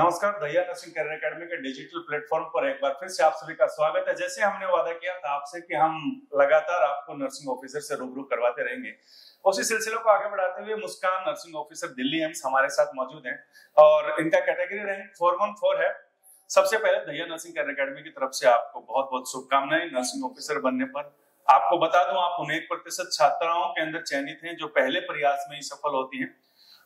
नमस्कार, Dahiya nursing career academy के digital platform पर एक बार फिर से आप सभी का स्वागत है। जैसे हमने वादा किया था आपसे कि हम लगातार आपको नर्सिंग ऑफिसर से रूबरू करवाते रहेंगे, उसी सिलसिले को आगे बढ़ाते हुए मुस्कान नर्सिंग ऑफिसर दिल्ली एम्स हमारे साथ मौजूद हैं और इनका कैटेगरी रैंक 414 है। सबसे पहले दहिया नर्सिंग कैरियर एकेडमी की तरफ से आपको बहुत बहुत शुभकामनाएं नर्सिंग ऑफिसर बनने पर। आपको बता दूं, आप 19% छात्राओं के अंदर चयनित हैं जो पहले प्रयास में ही सफल होती हैं।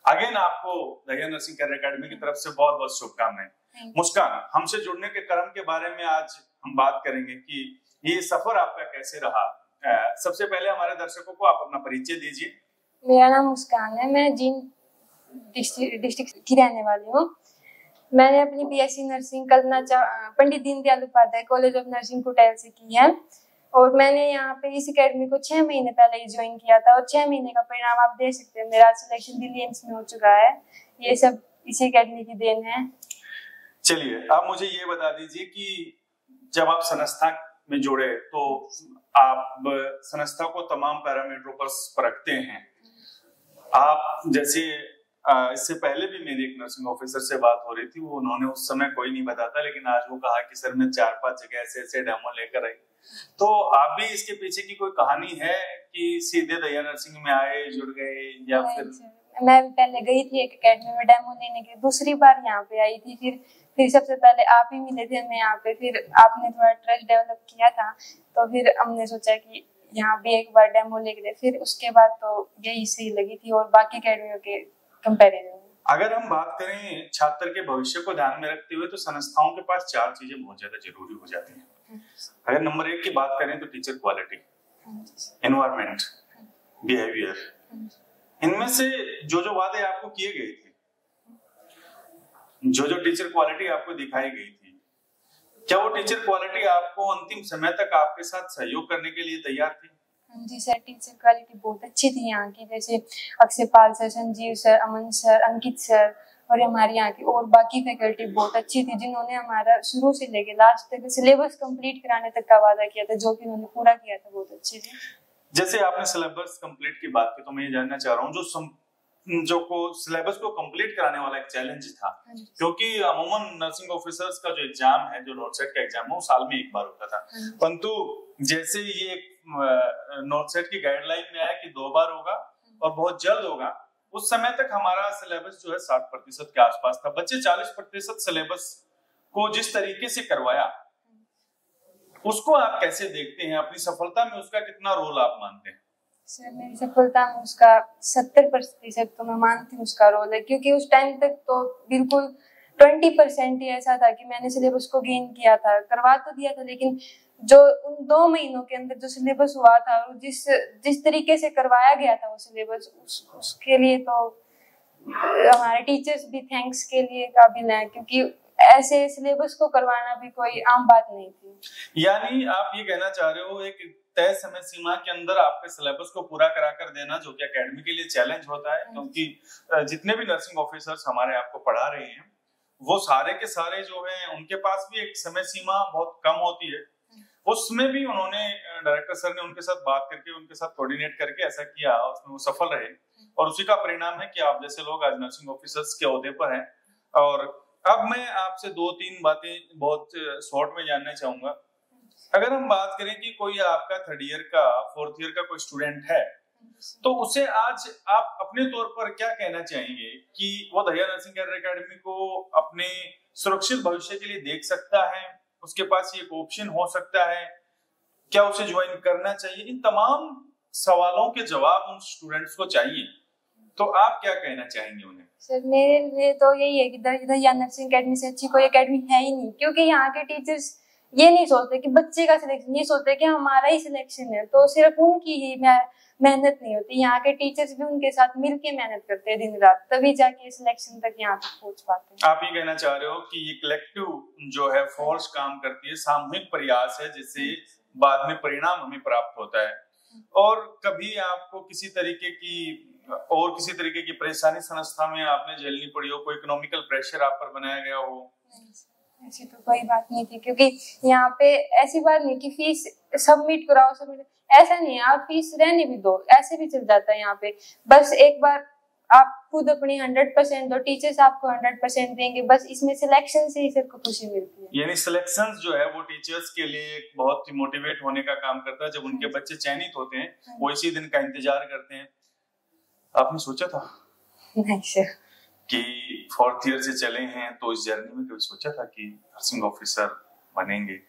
अगेन आपको दहिया नर्सिंग कैरियर एकेडमी की तरफ से बहुत बहुत शुभकामनाएं। मुस्कान, हमसे जुड़ने के क्रम के बारे में आज हम बात करेंगे कि ये सफर आपका कैसे रहा। सबसे पहले हमारे दर्शकों को आप अपना परिचय दीजिए। मेरा नाम मुस्कान है, मैं जींद डिस्ट्रिक्ट की रहने वाली हूँ। मैंने अपनी BSc nursing Pandit Deendayal Upadhyay college of nursing Kutail से की है और मैंने यहाँ पे इस एकेडमी को 6 महीने पहले ही ज्वाइन किया था और 6 महीने का परिणाम आप देख सकते हैं। मेरा सिलेक्शन दिल्ली एम्स में हो चुका है। ये सब इसी एकेडमी की देन है। चलिए, आप मुझे ये बता दीजिए कि जब आप संस्था में जुड़े तो आप संस्था को तमाम पैरामीटरों पर परखते हैं। आप जैसे इससे पहले भी मेरी एक नर्सिंग ऑफिसर से बात हो रही थी, वो उन्होंने उस समय कोई नहीं बताता, लेकिन आज वो कहा कि सर मैं 4-5 जगह ऐसे डेमो लेकर आई। तो आप भी इसके पीछे की कोई कहानी है कि सीधे दहिया नर्सिंग में आए, जुड़ गए, या फिर? मैं पहले गई थी एक एकेडमी में डेमो लेने के, दूसरी बार यहाँ पे आई थी। फिर सबसे पहले आप ही मिले थे हमें यहाँ पे, फिर आपने थोड़ा ट्रस्ट डेवलप किया था तो फिर हमने सोचा कि यहाँ भी एक बार डेमो लेके दे। फिर उसके बाद तो यही सही लगी थी और बाकी एकेडमियों के कंपैरिजन। अगर हम बात करें छात्र के भविष्य को ध्यान में रखते हुए तो संस्थाओं के पास 4 चीजें बहुत ज्यादा जरूरी हो जाती हैं। अगर नंबर 1 की बात करें तो टीचर क्वालिटी, एनवायरनमेंट, बिहेवियर। इनमें से जो वादे आपको किए गए थे, जो टीचर क्वालिटी आपको दिखाई गई थी, क्या वो टीचर क्वालिटी आपको अंतिम समय तक आपके साथ सहयोग करने के लिए तैयार थी? जी सर, टीचर क्वालिटी बहुत अच्छी थी यहाँ की। जैसे अक्षय पाल सर, संजीव सर, अमन सर, अंकित सर और हमारे यहाँ की और बाकी फैकल्टी बहुत अच्छी थी, जिन्होंने हमारा शुरू से लेके लास्ट तक सिलेबस कंप्लीट कराने तक का वादा किया था, जो कि उन्होंने पूरा किया था। बहुत अच्छे थे। जैसे आपने सिलेबस कंप्लीट की बात की तो मैं ये जानना चाह रहा हूँ, सिलेबस को कंप्लीट कराने वाला एक चैलेंज था, क्योंकि अमूमन नर्सिंग ऑफिसर्स का जो एग्जाम है, जो नॉर्थ सेट का एग्जाम है, वो साल में एक बार होता था। परंतु जैसे ये नॉर्थ सेट की गाइडलाइन में आया कि 2 बार होगा और बहुत जल्द होगा, उस समय तक हमारा सिलेबस जो है 60% के आसपास था। बच्चे 40% सिलेबस को जिस तरीके से करवाया, उसको आप कैसे देखते हैं? अपनी सफलता में उसका कितना रोल आप मानते हैं? सर, मेरी सफलता में उसका 70% तो मैं मानती हूँ उसका रोल है, क्योंकि उस टाइम तक तो बिल्कुल 20% ही ऐसा था कि मैंने सिलेबस को गेन किया था, करवा तो दिया था, लेकिन जो उन 2 महीनों के अंदर जो सिलेबस हुआ था और जिस तरीके से करवाया गया था वो सिलेबस, उसके लिए तो हमारे टीचर्स भी थैंक्स के लिए काबिल हैं, क्योंकि ऐसे सिलेबस को करवाना भी कोई आम बात नहीं थी। यानी आप ये कहना चाह रहे हो एक तय समय सीमा के अंदर आपके सिलेबस को पूरा करा कर देना, जो कि एकेडमी के लिए चैलेंज होता है, क्योंकि जितने भी नर्सिंग ऑफिसर्स हमारे आपको पढ़ा रहे हैं वो सारे के सारे जो हैं उनके पास भी एक समय सीमा बहुत कम होती है। उसमें भी उन्होंने, डायरेक्टर सर ने उनके साथ बात करके, उनके साथ कोऑर्डिनेट करके ऐसा किया, उसमें वो सफल रहे और उसी का परिणाम है कि आप जैसे लोग आज नर्सिंग ऑफिसर्स के ओहदे पर हैं। और अब मैं आपसे 2-3 बातें बहुत शॉर्ट में जानना चाहूंगा। अगर हम बात करें कि कोई आपका 3rd ईयर का, 4th ईयर का कोई स्टूडेंट है, तो उसे आज आप अपने तौर पर क्या कहना चाहेंगे कि वो दहिया नर्सिंग कैरियर एकेडमी को अपने सुरक्षित भविष्य के लिए देख सकता है? उसके पास ये एक ऑप्शन हो सकता है? क्या उसे ज्वाइन करना चाहिए? इन तमाम सवालों के जवाब उन स्टूडेंट्स को चाहिए, तो आप क्या कहना चाहेंगे उन्हें? सर, मेरे लिए तो यही है कि दहिया नर्सिंग एकेडमी से अच्छी कोई एकेडमी है ही नहीं, क्योंकि यहाँ के टीचर्स ये नहीं सोचते कि बच्चे का सिलेक्शन, ये सोचते कि हमारा ही सिलेक्शन है, तो सिर्फ उनकी ही मेहनत नहीं होती। यहाँ के टीचर्स भी उनके साथ मिलके मेहनत करते हैं दिन रात, तभी जाके सिलेक्शन तक यहाँ तक पहुंच पाते हैं। आप ये कहना चाह रहे हो कि ये कलेक्टिव जो है फोर्स काम करती है, सामूहिक प्रयास है, जिससे बाद में परिणाम हमें प्राप्त होता है। और कभी आपको किसी तरीके की परेशानी संस्था में आपने झेलनी पड़ी हो, कोई इकोनॉमिकल प्रेशर आप पर बनाया गया हो? ऐसी तो कोई बात नहीं थी, क्योंकि यहाँ पे ऐसी बात नहीं कि फीस सबमिट कराओ, ऐसा नहीं है। आप फीस रहने भी दो, ऐसे भी चल जाता है यहाँ पे। बस एक बार आप खुद अपनी 100% दो, टीचर्स आपको 100% देंगे, बस इसमें सिलेक्शन से ही सर को खुशी मिलती है। यानी सिलेक्शन जो है वो टीचर्स के लिए एक बहुत ही मोटिवेट होने का काम करता है। जब उनके बच्चे चयनित होते हैं वो इसी दिन का इंतजार करते हैं। आपने सोचा था नहीं सर कि 4th ईयर से चले हैं तो इस जर्नी में कभी सोचा था कि नर्सिंग ऑफिसर बनेंगे?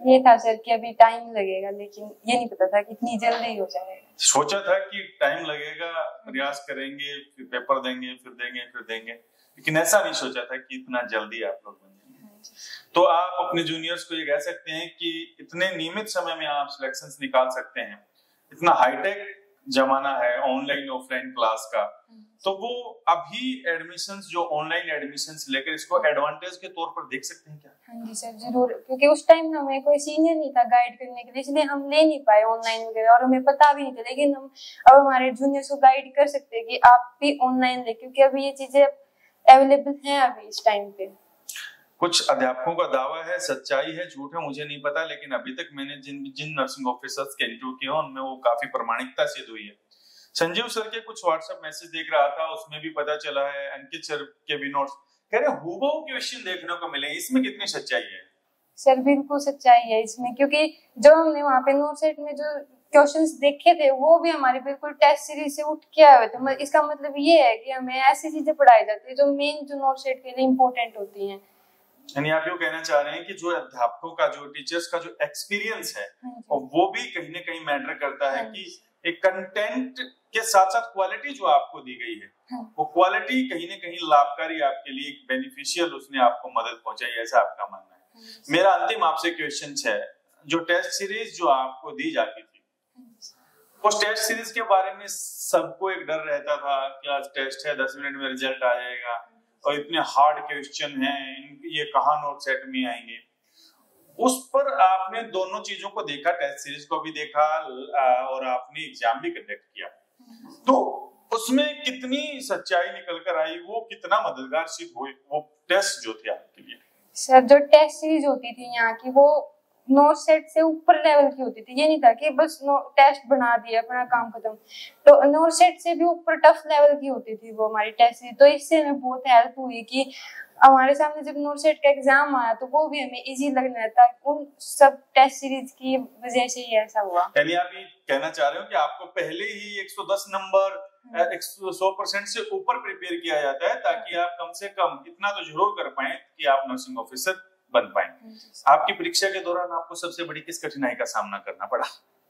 ये था सर कि अभी टाइम लगेगा, लेकिन ये नहीं पता था कि इतनी जल्दी हो जाएगा। सोचा था कि टाइम लगेगा, प्रयास करेंगे, फिर पेपर देंगे, फिर देंगे, फिर देंगे, लेकिन ऐसा नहीं सोचा था कि इतना जल्दी आप लोग बन जाएंगे। तो आप अपने जूनियर्स को ये कह सकते हैं कि इतने नियमित समय में आप सिलेक्शंस निकाल सकते हैं। इतना हाईटेक जमाना है ऑनलाइन ऑफलाइन क्लास का, तो वो अभी एडमिशंस जो ऑनलाइन एडमिशंस लेकर इसको एडवांटेज के तौर पर देख सकते हैं क्या? हाँ जी सर जरूर, क्योंकि उस टाइम हमें कोई सीनियर नहीं था गाइड करने के लिए, इसलिए हम ले नहीं पाए ऑनलाइन वगैरह, और हमें पता भी नहीं था। लेकिन हम अब हमारे जूनियर्स को गाइड कर सकते हैं कि आप भी ऑनलाइन ले, क्योंकि अभी ये चीजें अवेलेबल हैं अभी इस टाइम पे। कुछ अध्यापकों का दावा है, सच्चाई है झूठ है मुझे नहीं पता, लेकिन अभी तक मैंने जिन नर्सिंग ऑफिसर्स के इंटरव्यू किए उनमें वो काफी प्रामाणिकता सिद्ध हुई है। संजीव सर के कुछ व्हाट्सएप मैसेज देख रहा था, उसमें भी पता चला है अंकित सर के भी नोट्स कह रहे हूबहू क्वेश्चन देखने को मिले, इसमें कितनी सच्चाई है? सर बिल्कुल सच्चाई है इसमें, क्योंकि जो हमने वहाँ पे नोट सेट में जो क्वेश्चंस देखे थे वो भी हमारे बिल्कुल टेस्ट सीरीज से उठ के आए थे। इसका मतलब ये है कि हमें ऐसी चीजें पढ़ाई जाती है जो मेन जो नोट सेट के लिए इम्पोर्टेंट होती हैं। यानी आप यूँ कहना चाह रहे हैं कि जो अध्यापकों का जो टीचर्स का जो एक्सपीरियंस है वो भी कहीं ना कहीं मैटर करता है कि एक कंटेंट के साथ साथ क्वालिटी जो आपको दी गई है वो क्वालिटी कहीं ना कहीं लाभकारी आपके लिए बेनिफिशियल उसने आपको मदद पहुंचाई, ऐसा आपका मानना है। मेरा अंतिम आपसे क्वेश्चन है, जो टेस्ट सीरीज जो आपको दी जाती थी उस टेस्ट सीरीज के बारे में सबको एक डर रहता था कि आज टेस्ट है 10 मिनट में रिजल्ट आ जाएगा और इतने हार्ड क्वेश्चन हैं, ये कहाँ नोट सेट में आएंगे। उस पर आपने दोनों चीजों को देखा, टेस्ट सीरीज को भी देखा और आपने एग्जाम भी कंडक्ट किया, तो उसमें कितनी सच्चाई निकल कर आई, वो कितना मददगार सिद्ध हुई वो टेस्ट जो थे आपके लिए? सर जो टेस्ट सीरीज होती थी यहाँ की वो नोट सेट से ऊपर लेवल की होती थी। ये नहीं था कि बस टेस्ट बना दिया अपना काम खत्म, तो नोट सेट से भी ऊपर टफ लेवल की होती थी वो हमारी टेस्ट सीरीज। तो इससे हमें बहुत हेल्प हुई कि हमारे सामने जब नोट सेट का एग्जाम आया तो वो भी हमें इजी लगने लगा, उन सब टेस्ट सीरीज की वजह से ही ऐसा हुआ। यानी आप ये कहना चाह रहे हो कि आपको पहले ही 110 नंबर 100% से ऊपर प्रिपेयर किया जाता है ताकि आप कम से कम इतना तो जरूर कर पाए कि आप नर्सिंग ऑफिसर बन पाए। आपकी परीक्षा के दौरान आपको सबसे बड़ी किस कठिनाई का सामना करना पड़ा?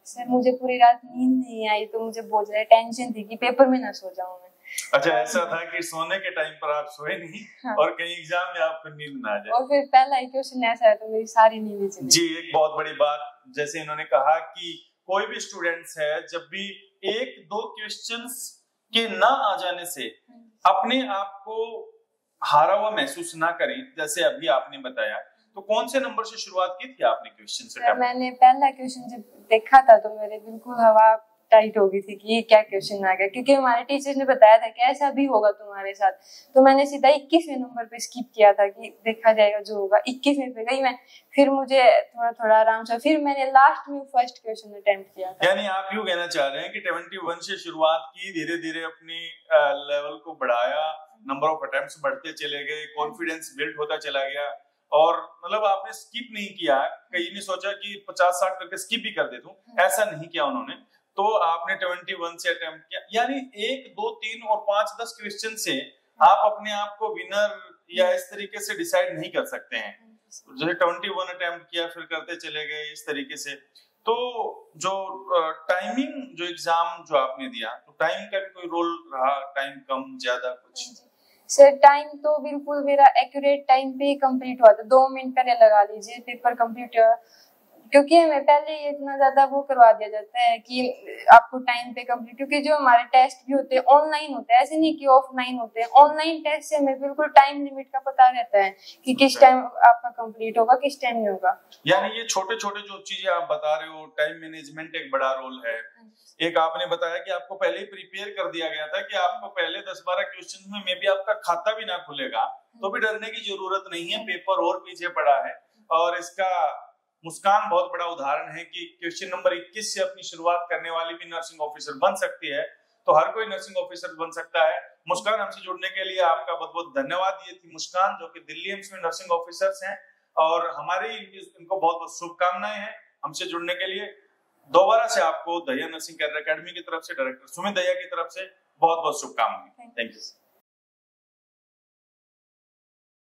सर मुझे पूरी रात नींद नहीं आई, तो मुझे बहुत ज्यादा टेंशन थी कि पेपर में ना सो जाऊं मैं। अच्छा ऐसा था कि सोने के टाइम पर आप सोए नहीं और कहीं एग्जाम में आपको नींद ना आ जाए। और फिर पहला ही क्वेश्चन ऐसा है तो मेरी सारी नींद चली। जी एक बहुत बड़ी बात, जैसे इन्होंने कहा कि कोई भी स्टूडेंट्स है जब भी 1-2 क्वेश्चंस के ना आ जाने से अपने आप को हारा हुआ महसूस ना करें, जैसे अभी आपने बताया, तो कौन से नंबर से शुरुआत की थी आपने क्वेश्चन से? मैंने पहला क्वेश्चन जब देखा था तो मेरे बिल्कुल हवा टाइट हो गई थी कि ये क्या क्वेश्चन आ गया, क्योंकि हमारे टीचर्स ने बताया था कि ऐसा भी होगा तुम्हारे साथ। तो मैंने सीधा 21वें नंबर पे स्किप किया था कि देखा जाएगा जो होगा। 21वें पे गई मैं, फिर मुझे थोड़ा थोड़ा आराम से, फिर मैंने लास्ट में फर्स्ट क्वेश्चन अटेम्प्ट किया था। यानी आप यूँ कहना चाह रहे हैं कि 71 से शुरुआत की, धीरे धीरे अपनी लेवल को बढ़ाया, नंबर ऑफ अटेम्प्ट्स बढ़ते चले गए, कॉन्फिडेंस बिल्ड होता चला गया, और मतलब आपने स्किप नहीं किया। कई ने सोचा कि 50-60 करके स्किप भी कर देता हूँ, ऐसा नहीं किया उन्होंने। तो आपने 71 से अटेम्प्ट किया, यानी 1, 2, 3 और 5, 10 क्वेश्चन से आप अपने आप को विनर या इस तरीके से डिसाइड नहीं कर सकते हैं। जैसे 21 अटेम्प्ट किया फिर करते चले गए इस तरीके से। तो जो टाइमिंग जो एग्जाम जो आपने दिया, तो टाइम का भी कोई रोल रहा? टाइम कम ज्यादा कुछ? सर टाइम तो बिल्कुल मेरा एक्यूरेट टाइम पे ही कंप्लीट हुआ था। 2 मिनट पहले लगा लीजिए पेपर कंप्लीट हुआ, क्योंकि हमें पहले ही इतना ज्यादा वो करवा दिया जाता है कि आपको टाइम पे कंप्लीट, क्योंकि जो हमारे टेस्ट भी होते हैं ऑनलाइन होते हैं, ऐसे नहीं कि ऑफलाइन होते हैं। ऑनलाइन टेस्ट से हमें बिल्कुल टाइम लिमिट का पता रहता है कि किस टाइम आपका कंप्लीट होगा, किस टाइम नहीं होगा। यानी ये छोटे छोटे जो चीजें आप बता रहे हो, टाइम मैनेजमेंट एक बड़ा रोल है। एक आपने बताया कि आपको पहले ही प्रिपेयर कर दिया गया था कि आपको पहले 10-12 क्वेश्चन में मे भी आपका खाता भी ना खुलेगा, तो भी डरने की जरूरत नहीं है, पेपर और पीछे पड़ा है। और इसका मुस्कान बहुत बड़ा उदाहरण है कि क्वेश्चन नंबर 21 से अपनी शुरुआत करने वाली भी नर्सिंग ऑफिसर बन सकती है। तो हर कोई नर्सिंग ऑफिसर बन सकता है। मुस्कान, हमसे जुड़ने के लिए आपका बहुत बहुत धन्यवाद। ये थी मुस्कान, जो कि दिल्ली एम्स में नर्सिंग ऑफिसर्स हैं, और हमारी इनको बहुत बहुत शुभकामनाएं हैं हमसे जुड़ने के लिए। दोबारा से आपको दहिया नर्सिंग कैरियर एकेडमी की तरफ से, डायरेक्टर सुमित दहिया की तरफ से बहुत बहुत शुभकामनाएं। Thank you.